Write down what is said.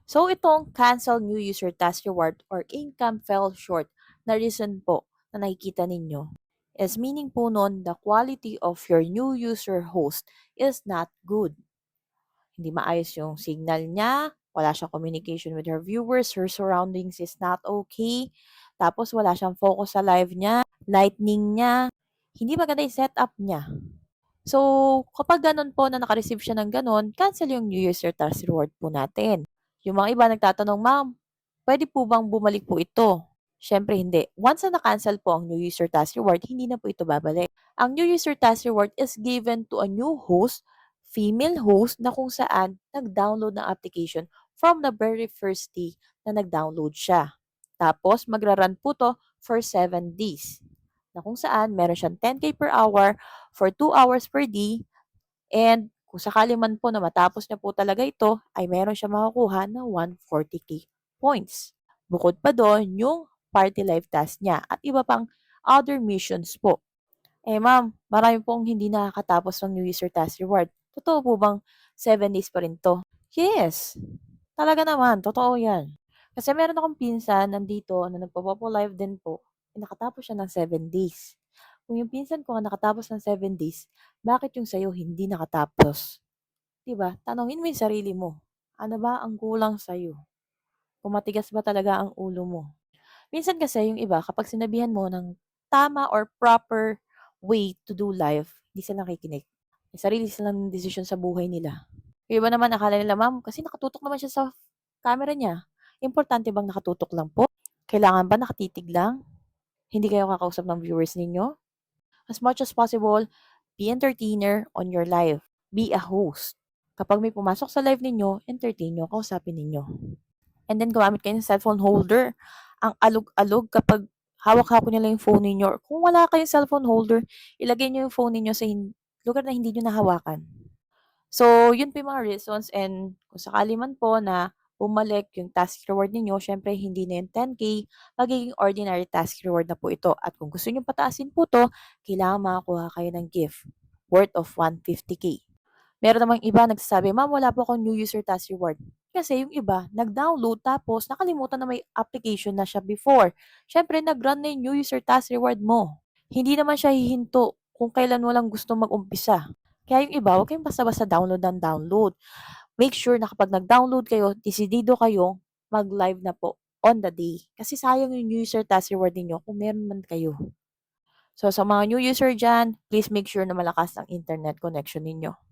So itong cancel new user task reward or income fell short na reason po na nakikita ninyo is meaning po nun the quality of your new user host is not good. Hindi maayos yung signal niya, wala siyang communication with her viewers, her surroundings is not okay, tapos wala siyang focus sa live niya, lightning niya, hindi maganda yung setup niya. So, kapag ganun po na naka-receive siya ng ganun, cancel yung New User Task Reward po natin. Yung mga iba nagtatanong, ma'am, pwede po bang bumalik po ito? Siyempre hindi. Once na na-cancel po ang New User Task Reward, hindi na po ito babalik. Ang New User Task Reward is given to a new host, female host, na kung saan nag-download ng application from the very first day na nag-download siya. Tapos, magra-run po to for 7 days na kung saan meron siyang 10K per hour for 2 hours per day and kung sakali man po na matapos niya po talaga ito, ay meron siya makukuha na 140K points. Bukod pa doon, yung party life task niya at iba pang other missions po. Eh ma'am, marami pong hindi nakakatapos ng New User Task Reward. Totoo po bang 7 days pa rin to? Yes, talaga naman, totoo yan. Kasi meron akong pinsan nandito na nagpo-popo live din po, eh, nakatapos siya ng 7 days. Kung yung pinsan ko nga nakatapos ng 7 days, bakit yung sa'yo hindi nakatapos? 'Di ba? Tanungin mo yung sarili mo. Ano ba ang kulang sa'yo? Kung matigas ba talaga ang ulo mo? Minsan kasi yung iba kapag sinabihan mo ng tama or proper way to do life, hindi sila nakikinig. May sarili silang desisyon sa buhay nila. Yung iba naman akala nila, "Ma'am, kasi nakatutok naman siya sa camera niya." Importante bang nakatutok lang po? Kailangan ba nakatitig lang? Hindi kayo kakausap ng viewers ninyo? As much as possible, be entertainer on your live. Be a host. Kapag may pumasok sa live ninyo, entertain nyo, kausapin ninyo. And then gumamit kayo ng cellphone holder. Ang alog-alog kapag hawak-hawak niyo lang yung phone ninyo. Or kung wala kayong cellphone holder, ilagay niyo yung phone ninyo sa lugar na hindi niyo nahawakan. So, yun po yung mga reasons and kung sakali man po na bumalik yung task reward ninyo, syempre hindi na yung 10K, magiging ordinary task reward na po ito. At kung gusto niyo pataasin po to, kailangan makakuha kayo ng gift worth of 150K. Meron namang iba nagsasabi, "Ma'am, wala po akong new user task reward." Kasi yung iba, nag-download tapos nakalimutan na may application na siya before. Siyempre, nag-run na yung new user task reward mo. Hindi naman siya hihinto kung kailan mo lang gusto mag-umpisa. Kaya yung iba, huwag kayong basta-basta download ng download. Make sure na kapag nag-download kayo, desidido kayo mag-live na po on the day. Kasi sayang yung new user task reward ninyo kung meron man kayo. So, sa mga new user dyan, please make sure na malakas ang internet connection ninyo.